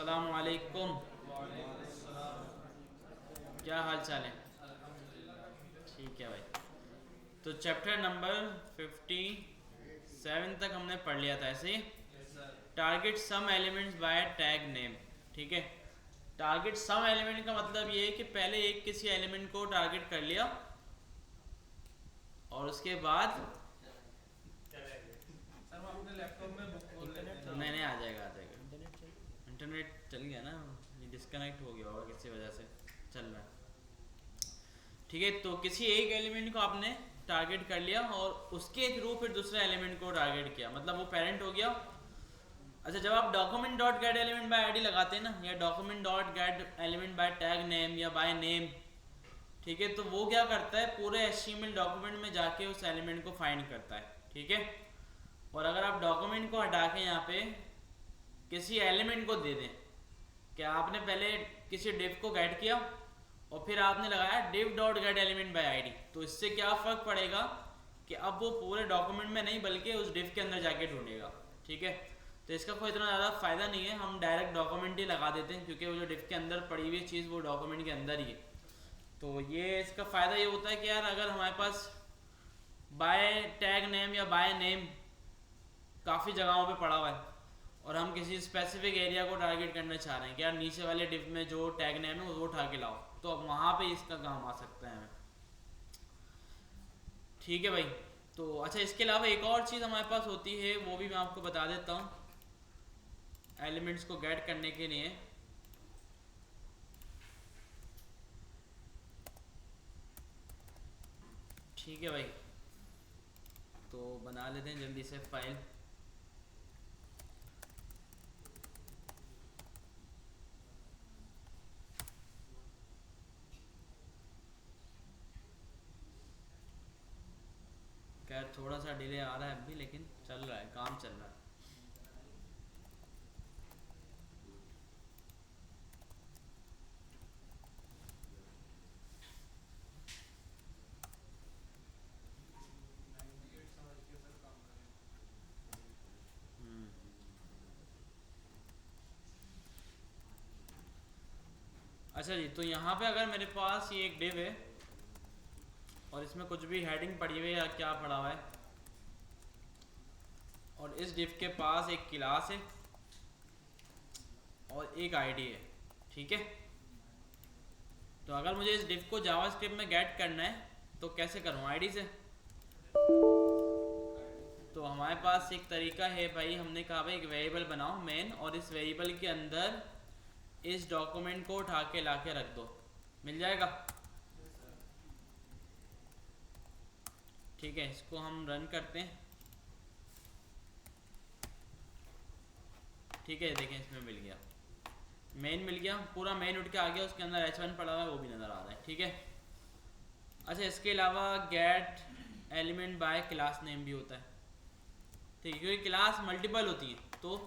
अस्सलाम वालेकुम। क्या हाल चाल है? ठीक है भाई। तो चैप्टर नंबर 57 तक हमने पढ़ लिया था ऐसे ही। Target some elements by tag name. ठीक है। टारगेट सम एलिमेंट का मतलब ये है कि पहले एक किसी एलिमेंट को टारगेट कर लिया और उसके बाद नहीं नहीं, आ जाएगा। इंटरनेट चल गया ना, डिस्कनेक्ट हो गया होगा किसी वजह से, चल रहा है। ठीक है, तो किसी एक एलिमेंट को आपने टारगेट कर लिया और उसके थ्रू फिर दूसरे एलिमेंट को टारगेट किया, मतलब वो पेरेंट हो गया। अच्छा, जब आप document dot gate element by ID लगाते हैं ना, या document dot gate element by tag name या बाय नेम, ठीक है, तो वो क्या करता है, पूरे एचटीएमएल डॉक्यूमेंट में जाके उस एलिमेंट को फाइंड करता है। ठीक है। और अगर आप डॉक्यूमेंट को हटा के यहाँ पे किसी एलिमेंट को दे दें, कि आपने पहले किसी डिव को गेट किया और फिर आपने लगाया div dot gate element by ID, तो इससे क्या फ़र्क पड़ेगा कि अब वो पूरे डॉक्यूमेंट में नहीं बल्कि उस डिव के अंदर जाके ढूंढेगा। ठीक है। तो इसका कोई इतना ज़्यादा फ़ायदा नहीं है, हम डायरेक्ट डॉक्यूमेंट ही लगा देते हैं, क्योंकि वो जो डिव के अंदर पड़ी हुई चीज़ वो डॉक्यूमेंट के अंदर ही है। तो ये इसका फ़ायदा ये होता है कि यार अगर हमारे पास बाय टैग नेम या बाय नेम काफ़ी जगहों पे पड़ा हुआ है और हम किसी स्पेसिफिक एरिया को टारगेट करना चाह रहे हैं कि यार नीचे वाले डिव में जो टैग नेम है वो उठा के लाओ, तो अब वहाँ पे इसका काम आ सकता है हमें। ठीक है भाई। तो अच्छा, इसके अलावा एक और चीज़ हमारे पास होती है, वो भी मैं आपको बता देता हूँ एलिमेंट्स को गेट करने के लिए। ठीक है भाई, तो बना लेते हैं जल्दी से फाइल। खैर थोड़ा सा डिले आ रहा है अभी, लेकिन चल रहा है, काम चल रहा है। अच्छा जी, तो यहाँ पे अगर मेरे पास ये एक डिव है और इसमें कुछ भी हेडिंग पड़ी हुई है या क्या पड़ा हुआ है, और इस डिव के पास एक क्लास है और एक आईडी है। ठीक है। तो अगर मुझे इस डिव को जावास्क्रिप्ट में गेट करना है तो कैसे करूँ, आईडी से? तो हमारे पास एक तरीका है भाई, हमने कहा भाई एक वेरिएबल बनाओ मेन, और इस वेरिएबल के अंदर इस डॉक्यूमेंट को उठा के ला के रख दो, मिल जाएगा। ठीक है, इसको हम रन करते हैं। ठीक है, देखें इसमें मिल गया, मेन मिल गया, पूरा मेन उठ के आ गया, उसके अंदर h1 पड़ा हुआ है वो भी नज़र आ रहा है। ठीक है। अच्छा, इसके अलावा gate element by class name भी होता है। ठीक है, क्योंकि क्लास मल्टीपल होती है तो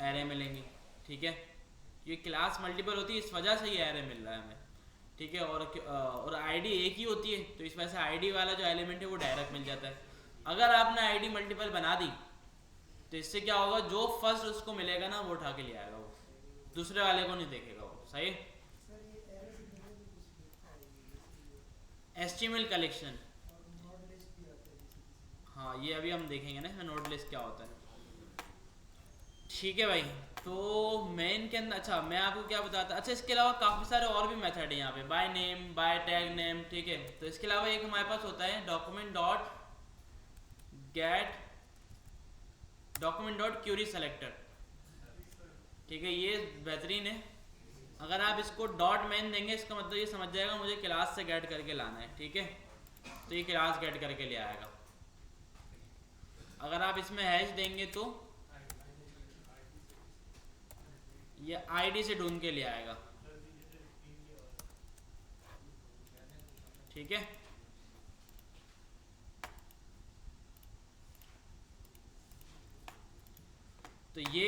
एरे मिलेंगी। ठीक है, ये क्लास मल्टीपल होती है, इस वजह से ये एरे मिल रहा है हमें। ठीक है। और आईडी एक ही होती है, तो इस वजह से आईडी वाला जो एलिमेंट है वो डायरेक्ट मिल जाता है। अगर आपने आईडी मल्टीपल बना दी तो इससे क्या होगा, जो फर्स्ट उसको मिलेगा ना वो उठा के ले आएगा, वो दूसरे वाले को नहीं देखेगा वो। सही। एचटीएमएल कलेक्शन, हाँ ये अभी हम देखेंगे ना, नोड लिस्ट क्या होता है। ठीक है भाई, तो मेन के अंदर, अच्छा मैं आपको क्या बताता, अच्छा इसके अलावा काफ़ी सारे और भी मेथड है यहाँ पे, by name, by tag name. ठीक है, तो इसके अलावा एक हमारे पास होता है document dot gate document dot Curie selector. ठीक है, ये बेहतरीन है। अगर आप इसको डॉट मेन देंगे, इसका मतलब ये समझ जाएगा मुझे क्लास से गेट करके लाना है। ठीक है, तो ये क्लास गेट करके ले आएगा। अगर आप इसमें हैश देंगे तो ये आईडी से ढूंढ के ले आएगा। ठीक है। तो ये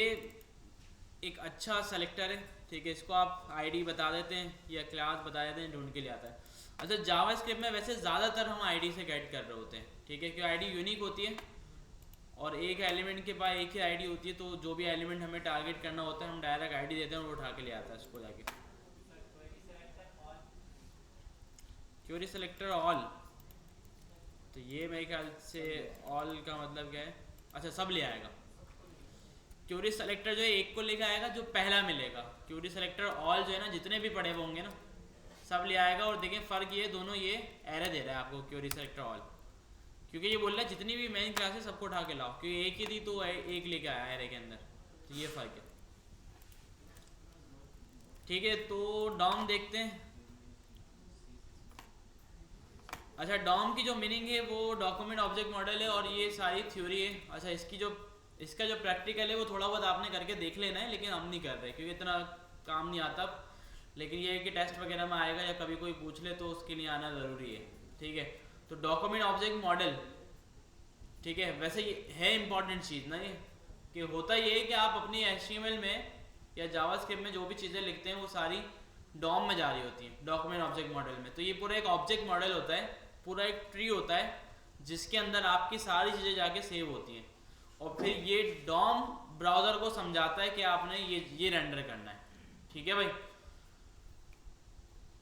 एक अच्छा सेलेक्टर है। ठीक है, इसको आप आईडी बता देते हैं या क्लास बता देते हैं, ढूंढ के ले आता है। अच्छा, जावास्क्रिप्ट में वैसे ज़्यादातर हम आईडी से गेट कर रहे होते हैं। ठीक है, क्योंकि आईडी यूनिक होती है और एक एलिमेंट के पास एक ही आईडी होती है, तो जो भी एलिमेंट हमें टारगेट करना होता है हम डायरेक्ट आईडी देते हैं और वो उठा के ले आता है इसको जाके। क्वेरी सेलेक्टर ऑल, तो ये मेरे ख्याल से ऑल का मतलब क्या है, अच्छा सब ले आएगा। क्वेरी सेलेक्टर जो है एक को लेकर आएगा जो पहला मिलेगा, क्वेरी सेलेक्टर ऑल जो है ना जितने भी पड़े होंगे ना सब ले आएगा। और देखें फ़र्क ये दोनों ये एरर दे रहा है आपको क्वेरी सेलेक्टर ऑल, क्योंकि ये बोल रहा है जितनी भी मेन क्लास है सबको उठा के लाओ, क्योंकि एक ही थी तो एक लेके आया एरे के अंदर, तो ये फ़र्क है। ठीक है, तो डॉम देखते हैं। अच्छा, डॉम की जो मीनिंग है वो डॉक्यूमेंट ऑब्जेक्ट मॉडल है और ये सारी थ्योरी है। अच्छा, इसका जो प्रैक्टिकल है वो थोड़ा बहुत आपने करके देख लेना है, लेकिन हम नहीं कर रहे क्योंकि इतना काम नहीं आता। लेकिन ये है कि टेस्ट वगैरह में आएगा या कभी कोई पूछ ले तो उसके लिए आना ज़रूरी है। ठीक है, तो डॉक्यूमेंट ऑब्जेक्ट मॉडल, ठीक है, वैसे ये है इंपॉर्टेंट चीज़ ना ये, कि होता ये है कि आप अपनी HTML में या जावास्क्रिप्ट में जो भी चीज़ें लिखते हैं वो सारी डॉम में जा रही होती हैं डॉक्यूमेंट ऑब्जेक्ट मॉडल में। तो ये पूरा एक ऑब्जेक्ट मॉडल होता है, पूरा एक ट्री होता है जिसके अंदर आपकी सारी चीज़ें जाके सेव होती हैं, और फिर ये डॉम ब्राउज़र को समझाता है कि आपने ये रेंडर करना है। ठीक है भाई,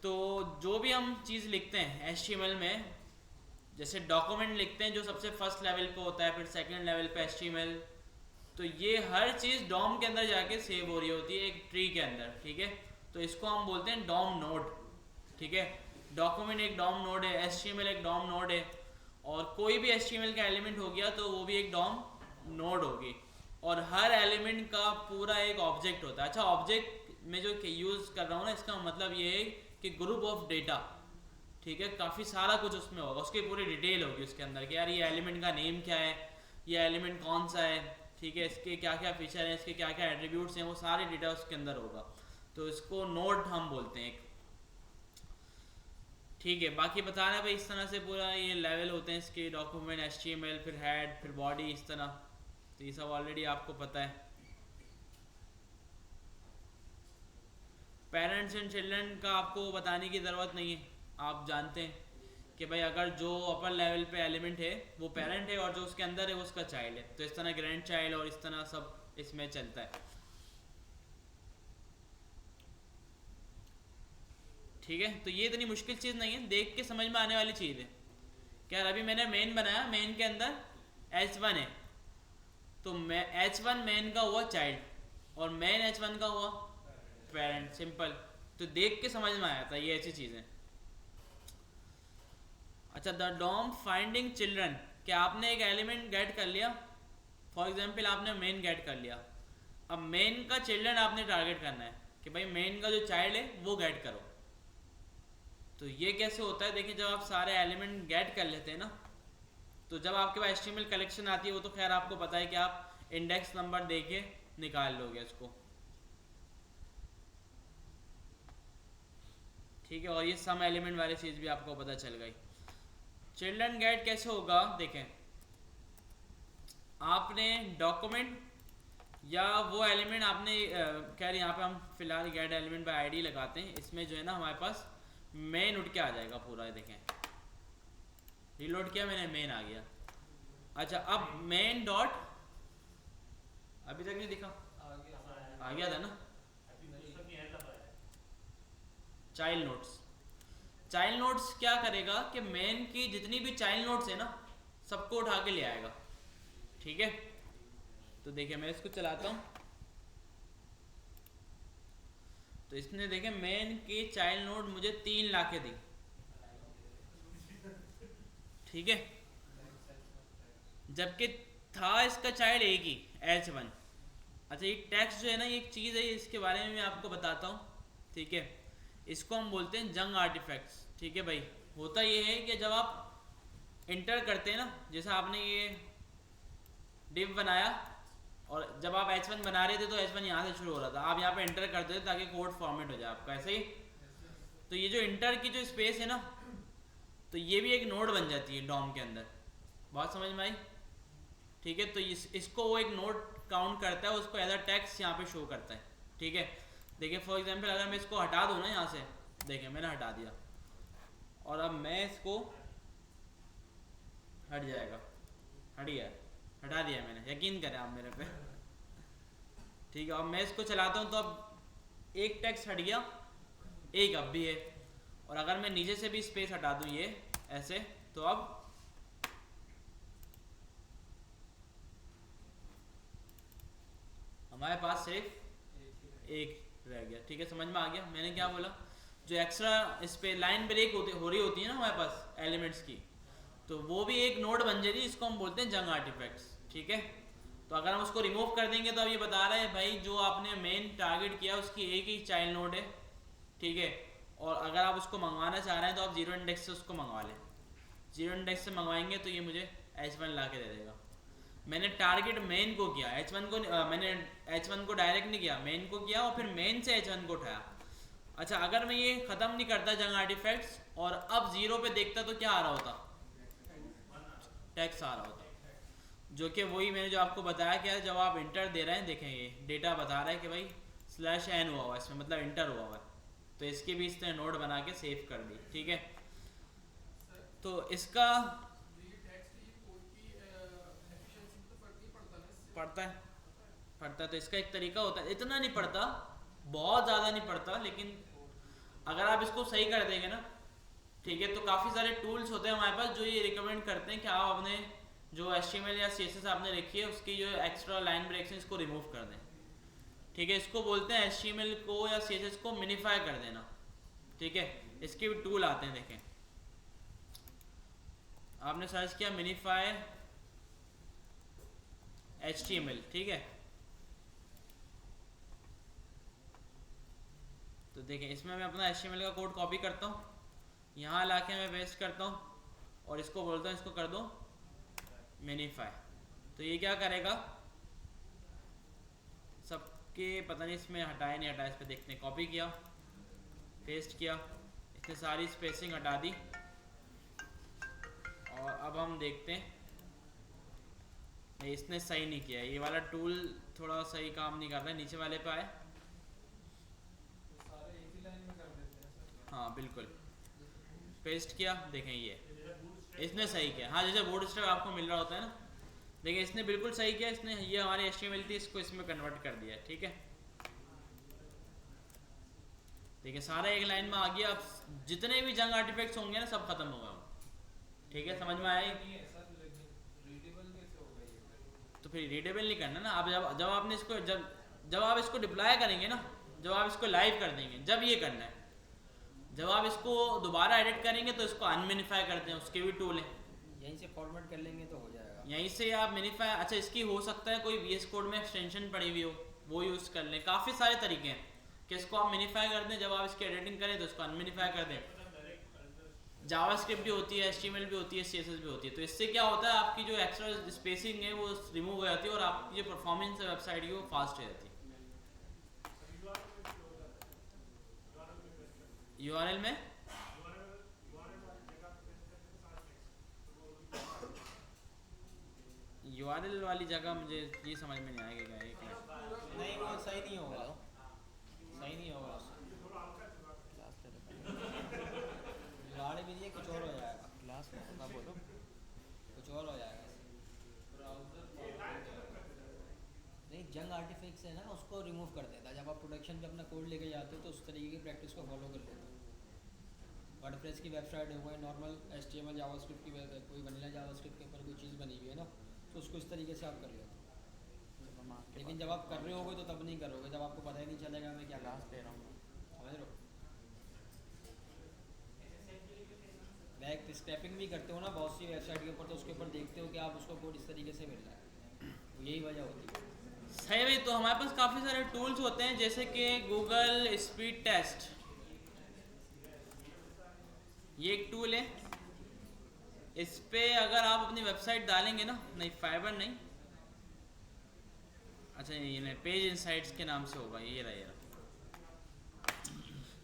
तो जो भी हम चीज़ लिखते हैं HTML में, जैसे डॉक्यूमेंट लिखते हैं जो सबसे फर्स्ट लेवल पे होता है, फिर सेकंड लेवल पे HTML, तो ये हर चीज़ डॉम के अंदर जाके सेव हो रही होती है एक ट्री के अंदर। ठीक है, तो इसको हम बोलते हैं डॉम नोड। ठीक है, डॉक्यूमेंट एक डॉम नोड है, HTML एक डॉम नोड है, और कोई भी HTML का एलिमेंट हो गया तो वो भी एक डॉम नोड होगी, और हर एलिमेंट का पूरा एक ऑब्जेक्ट होता है। अच्छा, ऑब्जेक्ट में जो यूज़ कर रहा हूँ ना, इसका मतलब ये है कि ग्रुप ऑफ डेटा। ठीक है, काफ़ी सारा कुछ उसमें होगा, उसकी पूरी डिटेल होगी उसके अंदर कि यार ये एलिमेंट का नेम क्या है, ये एलिमेंट कौन सा है, ठीक है, इसके क्या क्या फीचर हैं, इसके क्या क्या एट्रीब्यूट्स हैं, वो सारी डेटा उसके अंदर होगा, तो इसको नोड हम बोलते हैं एक। ठीक है, बाकी बता रहे हैं भाई इस तरह से पूरा ये लेवल होते हैं इसके, डॉक्यूमेंट, HTML, फिर हेड, फिर बॉडी, इस तरह, तो ये सब ऑलरेडी आपको पता है। पेरेंट्स एंड चिल्ड्रन का आपको बताने की ज़रूरत नहीं है, आप जानते हैं कि भाई अगर जो अपर लेवल पे एलिमेंट है वो पेरेंट है और जो उसके अंदर है वो उसका चाइल्ड है, तो इस तरह ग्रैंड चाइल्ड और इस तरह सब इसमें चलता है। ठीक है, तो ये इतनी मुश्किल चीज़ नहीं है, देख के समझ में आने वाली चीज़ है। क्या, अभी मैंने मेन बनाया, मेन के अंदर H1 है, तो H1 मेन का हुआ चाइल्ड और मेन H1 का हुआ पेरेंट, सिंपल। तो देख के समझ में आया था ये ऐसी चीज़ें। अच्छा, द डॉम फाइंडिंग चिल्ड्रन, क्या आपने एक एलिमेंट गेट कर लिया, फॉर एग्जाम्पल आपने मेन गेट कर लिया, अब मेन का चिल्ड्रन आपने टारगेट करना है कि भाई मेन का जो चाइल्ड है वो गेट करो। तो ये कैसे होता है, देखिए जब आप सारे एलिमेंट गेट कर लेते हैं ना, तो जब आपके पास HTML कलेक्शन आती है वो तो खैर आपको पता है कि आप इंडेक्स नंबर दे के निकाल लोगे इसको। ठीक है, और ये सम एलिमेंट वाली चीज़ भी आपको पता चल गई। चिल्ड्रन गेट कैसे होगा, देखें आपने डॉक्यूमेंट या वो एलिमेंट आपने खैर यहाँ पे हम फिलहाल गेट एलिमेंट बाय आईडी लगाते हैं, इसमें जो है ना हमारे पास मेन उठ के आ जाएगा पूरा, देखें रीलोड किया मैंने, मेन आ गया। अच्छा, अब मेन डॉट, अभी तक नहीं दिखा, आ गया था ना, चाइल्ड नोट्स। चाइल्ड नोट्स क्या करेगा कि मेन की जितनी भी चाइल्ड नोट्स है ना सबको उठा के ले आएगा। ठीक है, तो देखिए मैं इसको चलाता हूँ, तो इसने देखे मेन की चाइल्ड नोट मुझे 3 ला के दी। ठीक है, जबकि था इसका चाइल्ड एक ही, H1। अच्छा, ये टेक्स्ट जो है ना, ये एक चीज़ है, इसके बारे में मैं आपको बताता हूँ। ठीक है, इसको हम बोलते हैं जंग आर्टिफैक्ट्स। ठीक है भाई, होता ये है कि जब आप इंटर करते हैं ना, जैसे आपने ये डिव बनाया और जब आप H1 बना रहे थे तो H1 यहाँ से शुरू हो रहा था, आप यहाँ पे इंटर करते थे ताकि कोड फॉर्मेट हो जाए आपका, ऐसे ही। तो ये जो इंटर की जो स्पेस है ना, तो ये भी एक नोड बन जाती है डॉम के अंदर, बात समझ में आई। ठीक है, तो इसको वो एक नोड काउंट करता है, उसको एज अ टेक्स्ट यहाँ पे शो करता है। ठीक है, देखिए फॉर एग्जांपल अगर मैं इसको हटा दूँ ना यहाँ से, देखिए मैंने हटा दिया और अब मैं इसको, हट जाएगा, हट गया, हटा दिया मैंने, यकीन करें आप मेरे पे। ठीक है, अब मैं इसको चलाता हूँ तो अब एक टेक्स्ट हट गया, एक अब भी है। और अगर मैं नीचे से भी स्पेस हटा दूँ ये ऐसे, तो अब हमारे पास सिर्फ एक रह गया। ठीक है, समझ में आ गया मैंने क्या बोला? जो एक्स्ट्रा इस पे लाइन ब्रेक हो रही होती है ना हमारे पास एलिमेंट्स की, तो वो भी एक नोड बन जाती है, इसको हम बोलते हैं जंग आर्टिफैक्ट्स। ठीक है, तो अगर हम उसको रिमूव कर देंगे तो अब ये बता रहा है भाई जो आपने मेन टारगेट किया उसकी एक ही चाइल्ड नोड है। ठीक है, और अगर आप उसको मंगवाना चाह रहे हैं तो आप जीरो इंडेक्स से उसको मंगवा लें। जीरो इंडेक्स से मंगवाएंगे तो ये मुझे H1 ला के दे देगा। मैंने टारगेट मेन को किया, H1 को मैंने H1 को डायरेक्ट नहीं किया, मेन को किया और फिर मेन से H1 को उठाया। अच्छा, अगर मैं ये ख़त्म नहीं करता जंग आर्टिफैक्ट्स और अब जीरो पे देखता तो क्या आ रहा होता? टेक्स्ट आ रहा होता, जो कि वही मैंने जो आपको बताया कि जब आप इंटर दे रहे हैं, देखें ये डेटा बता रहा है कि भाई /n हुआ हुआ इसमें, मतलब इंटर हुआ हुआ है, तो इसके भी इसने नोड बना के सेव कर दी। ठीक है, तो इसका पड़ता है तो इसका एक तरीका होता है, इतना नहीं पड़ता, बहुत ज़्यादा नहीं पड़ता, लेकिन अगर आप इसको सही कर देंगे ना, ठीक है, तो काफ़ी सारे टूल्स होते हैं हमारे पास जो ये रिकमेंड करते हैं कि आप अपने जो HTML या CSS आपने रखी है उसकी जो एक्स्ट्रा लाइन ब्रेक्स हैं इसको रिमूव कर दें। ठीक है, इसको बोलते हैं HTML को या CSS को मिनिफाई कर देना। ठीक है, इसके भी टूल आते हैं, देखें आपने सर्च किया मिनिफाई HTML, ठीक है, तो देखें इसमें मैं अपना HTML का कोड कॉपी करता हूँ, यहाँ लाके मैं पेस्ट करता हूँ और इसको बोलता हूँ इसको कर दो मिनिफाई। तो ये क्या करेगा, सबके पता नहीं इसमें हटाया नहीं हटाया, इस पर देखते हैं, कॉपी किया पेस्ट किया, इसने सारी स्पेसिंग हटा दी और अब हम देखते हैं नहीं इसने सही नहीं किया, ये वाला टूल थोड़ा सही काम नहीं कर रहा है। नीचे वाले पे आए, हाँ बिल्कुल, पेस्ट किया, देखें ये इसने सही किया। हाँ, जैसे बूटस्ट्रैप आपको मिल रहा होता है ना, देखिए इसने बिल्कुल सही किया, इसने ये हमारी HTML थी इसको इसमें कन्वर्ट कर दिया। ठीक है, देखिए सारा एक लाइन में आ गया, अब जितने भी जंग आर्टिफैक्ट्स होंगे ना सब खत्म हो गए। ठीक है, समझ में आया? तो फिर रीडेबल नहीं करना ना, आप जब आपने इसको जब आप इसको डिप्लॉय करेंगे ना, जब आप इसको लाइव कर देंगे, जब ये करना है, जब आप इसको दोबारा एडिट करेंगे तो इसको अनमिनिफाई करते हैं, उसके भी टूल हैं, यहीं से फॉर्मेट कर लेंगे तो हो जाएगा, यहीं से आप मिनिफाई। अच्छा, इसकी हो सकता है कोई VS कोड में एक्सटेंशन पड़ी हुई हो, वो यूज़ कर लें, काफ़ी सारे तरीके हैं कि इसको आप मिनिफाई कर दें, जब आप इसकी एडिटिंग करें तो इसको अनमिनिफाई कर दें। जावास्क्रिप्ट भी होती है, HTML भी होती है, CSS भी होती है, तो इससे क्या होता है आपकी जो एक्स्ट्रा स्पेसिंग है वो रिमूव हो जाती है और आपकी जो परफॉर्मेंस है वेबसाइट की वो फास्ट हो जाती है। URL में URL वाली जगह मुझे ये समझ में नहीं आएगा क्या, नहीं वो सही नहीं होगा, सही नहीं होगा, गाड़ी भी ये कुछ और हो जाएगा, क्लास में ना बोलो, कुछ और हो जाएगा। नहीं, जंग आर्टिफैक्ट्स है ना, उसको रिमूव कर देता है। जब आप प्रोडक्शन पे अपना कोड लेके जाते हो तो उस तरीके की प्रैक्टिस को फॉलो कर लेते हो। वर्डप्रेस की वेबसाइट है, कोई नॉर्मल HTML जावास्क्रिप्ट की कोई वनीला जावास्क्रिप्ट के ऊपर कोई चीज़ बनी हुई है ना, तो उसको इस तरीके से आप कर लेते हो। लेकिन जब आप कर रहे होगे तो तब नहीं करोगे, जब आपको पता ही नहीं चलेगा मैं क्या क्लास ले रहा हूँ, समझ रहे हो? बैक स्क्रैपिंग भी करते हो ना बहुत सी वेबसाइट के ऊपर, तो उसके ऊपर देखते हो कि आप उसको कोड इस तरीके से मिल रहा है, तो यही वजह होती है। सही भाई। तो हमारे पास काफ़ी सारे टूल्स होते हैं जैसे कि गूगल स्पीड टेस्ट, ये एक टूल है, इस पे अगर आप अपनी वेबसाइट डालेंगे ना, नहीं फाइबर नहीं, अच्छा ये नहीं, पेज इनसाइट्स के नाम से होगा, ये रहा।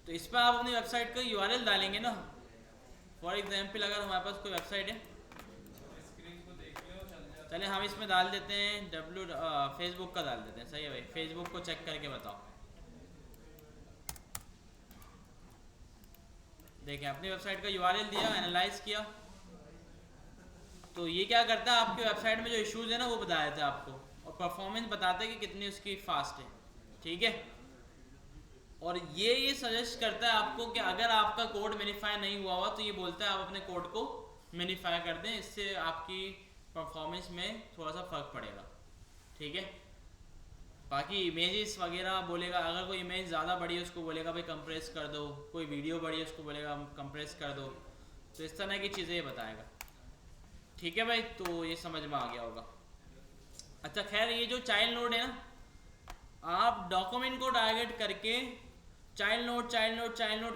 तो इस पर आप अपनी वेबसाइट का URL डालेंगे ना, फॉर एग्जाम्पल अगर हमारे पास कोई वेबसाइट है, चले हम इसमें डाल देते हैं फेसबुक का डाल देते हैं, सही है भाई, फेसबुक को चेक करके बताओ। देखें अपनी वेबसाइट का URL दिया, एनालाइज किया, तो ये क्या करता है, आपकी वेबसाइट में जो इश्यूज है ना वो बता देता है आपको, और परफॉर्मेंस बताता है कि कितनी उसकी फास्ट है, ठीक है। और ये सजेस्ट करता है आपको कि अगर आपका कोड मिनिफाई नहीं हुआ हुआ तो ये बोलता है आप अपने कोड को मिनिफाई कर दें, इससे आपकी परफॉर्मेंस में थोड़ा सा फर्क पड़ेगा, ठीक है। बाकी इमेजेस वगैरह बोलेगा, अगर कोई इमेज ज़्यादा बड़ी है उसको बोलेगा भाई कंप्रेस कर दो, कोई वीडियो बड़ी है उसको बोलेगा कंप्रेस कर दो, तो इस तरह की चीज़ें ये बताएगा, ठीक है भाई। तो ये समझ में आ गया होगा। अच्छा खैर, ये जो चाइल्ड नोड है ना, आप डॉक्यूमेंट को टारगेट करके चाइल्ड नोड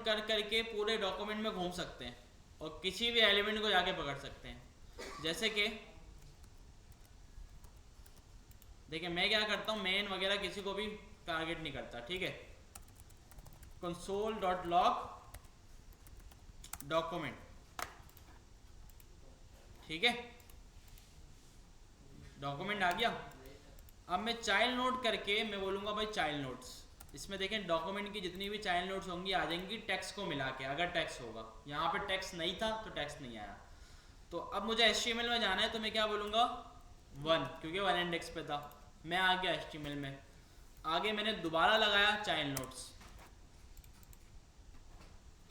कर करके पूरे डॉक्यूमेंट में घूम सकते हैं और किसी भी एलिमेंट को जाके पकड़ सकते हैं। जैसे कि देखिए मैं क्या करता हूँ, मेन वगैरह किसी को भी टारगेट नहीं करता, ठीक है। console.log डॉक्यूमेंट, ठीक है, डॉक्यूमेंट आ गया। अब मैं चाइल्ड नोड करके मैं बोलूँगा भाई चाइल्ड नोड्स, इसमें देखें डॉक्यूमेंट की जितनी भी चाइल्ड नोड्स होंगी आ जाएंगी टेक्स्ट को मिला के, अगर टेक्स्ट होगा। यहाँ पे टेक्स्ट नहीं था तो टेक्स्ट नहीं आया। तो अब मुझे HTML में जाना है तो मैं क्या बोलूँगा 1, क्योंकि 1 इंडेक्स पे था। मैं आ गया HTML में, आगे मैंने दोबारा लगाया चाइल्ड नोड्स।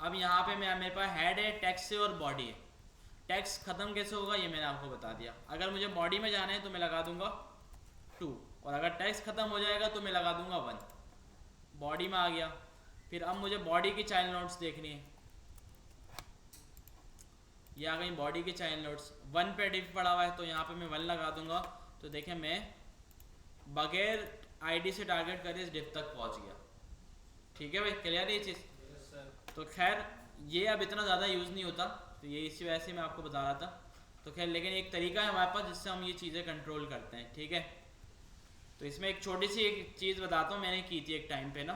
अब यहाँ पे मेरे पास हेड है, टेक्स्ट है और बॉडी है। टेक्स्ट खत्म कैसे होगा ये मैंने आपको बता दिया। अगर मुझे बॉडी में जाना है तो मैं लगा दूंगा 2, और अगर टेक्स्ट खत्म हो जाएगा तो मैं लगा दूंगा 1। बॉडी में आ गया। फिर अब मुझे बॉडी की चाइल्ड नोड्स देखनी है, ये आ गई बॉडी की चाइल्ड नोड्स। 1 पे डिफ पड़ा हुआ है तो यहाँ पे मैं 1 लगा दूंगा। तो देखें मैं बगैर आईडी से टारगेट करे इस डिफ तक पहुँच गया, ठीक है भाई, क्लियर है ये चीज़। तो खैर ये अब इतना ज़्यादा यूज़ नहीं होता, तो ये इसी वजह से मैं आपको बता रहा था। तो खैर लेकिन एक तरीका है हमारे पास जिससे हम ये चीज़ें कंट्रोल करते हैं, ठीक है। तो इसमें एक छोटी सी एक चीज़ बताता हूँ, मैंने की थी एक टाइम पे ना,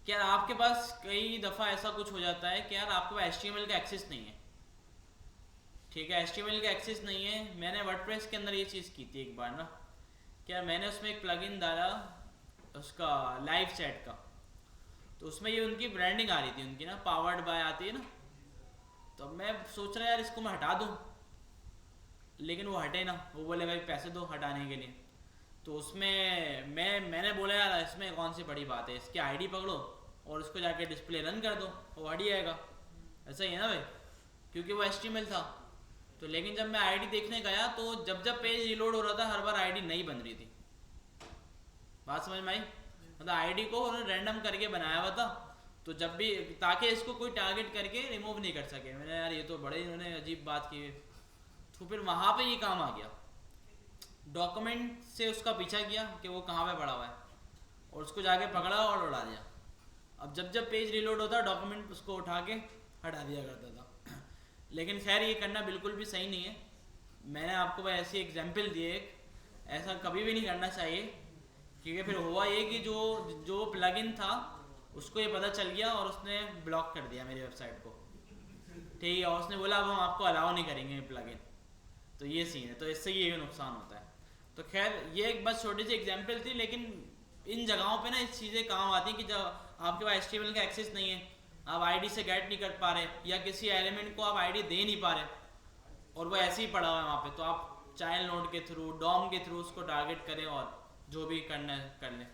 क्या आपके पास कई दफ़ा ऐसा कुछ हो जाता है कि यार आपके पास HTML का एक्सेस नहीं है, ठीक है, HTML का एक्सेस नहीं है। मैंने वर्डप्रेस के अंदर ये चीज़ की थी एक बार ना, क्या मैंने उसमें एक प्लगइन डाला उसका लाइव चैट का, तो उसमें ये उनकी ब्रांडिंग आ रही थी उनकी ना, पावर्ड बाय आती है ना। तो मैं सोच रहा यार इसको मैं हटा दूँ, लेकिन वो हटे ना, वो बोले भाई पैसे दो हटाने के लिए। तो उसमें मैंने बोला यार इसमें कौन सी बड़ी बात है, इसकी आईडी पकड़ो और उसको जाके डिस्प्ले रन कर दो, वो हट जाएगा। ऐसा ही है ना भाई, क्योंकि वो HTML था। तो लेकिन जब मैं आईडी देखने गया तो जब पेज रिलोड हो रहा था हर बार आईडी नहीं बन रही थी। बात समझ में आई? मतलब आईडी को उन्होंने रैंडम करके बनाया हुआ था, तो जब भी ताकि इसको कोई टारगेट करके रिमूव नहीं कर सके। मैंने यार ये तो बड़े इन्होंने अजीब बात की। तो फिर वहाँ पे ये काम आ गया, डॉक्यूमेंट से उसका पीछा किया कि वो कहाँ पे पड़ा हुआ है और उसको जाके पकड़ा और उड़ा दिया। अब जब पेज रिलोड होता डॉक्यूमेंट उसको उठा के हटा दिया करता था। लेकिन खैर ये करना बिल्कुल भी सही नहीं है। मैंने आपको भाई ऐसी एग्जाम्पल दी है, ऐसा कभी भी नहीं करना चाहिए, क्योंकि फिर हुआ ये कि जो प्लगइन था उसको ये पता चल गया और उसने ब्लॉक कर दिया मेरी वेबसाइट को, ठीक है, और उसने बोला अब हम आपको अलाउ नहीं करेंगे प्लगइन। तो ये सीन है, तो इससे ये नुकसान होता है। तो खैर ये एक बस छोटी सी एग्जांपल थी, लेकिन इन जगहों पे ना इस चीज़ें काम आती हैं कि जब आपके पास HTML का एक्सेस नहीं है, आप आईडी से गेट नहीं कर पा रहे, या किसी एलिमेंट को आप आईडी दे नहीं पा रहे और वो ऐसे ही पड़ा हुआ है वहाँ पे, तो आप चाइल्ड नोड के थ्रू, डॉम के थ्रू उसको टारगेट करें और जो भी करना है कर लें।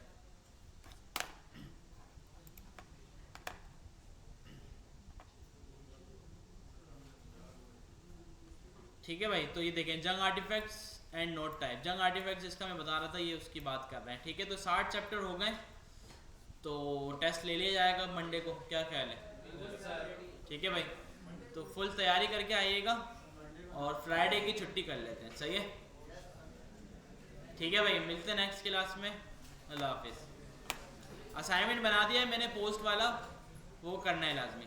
ठीक है भाई, तो ये देखें जंग आर्टिफैक्ट्स एंड नोट टाइप। जंग आर्टिफैक्ट्स जिसका मैं बता रहा था ये उसकी बात कर रहे हैं, ठीक है। तो 60 चैप्टर हो गए, तो टेस्ट ले लिया जाएगा मंडे को, क्या ख्याल है? ठीक है भाई, तो फुल तैयारी करके आइएगा और फ्राइडे की छुट्टी कर लेते हैं, सही है? ठीक है भाई, मिलते हैं नेक्स्ट क्लास में। अल्लाह हाफिज़। असाइनमेंट बना दिया है मैंने पोस्ट वाला, वो करना है लाजमी।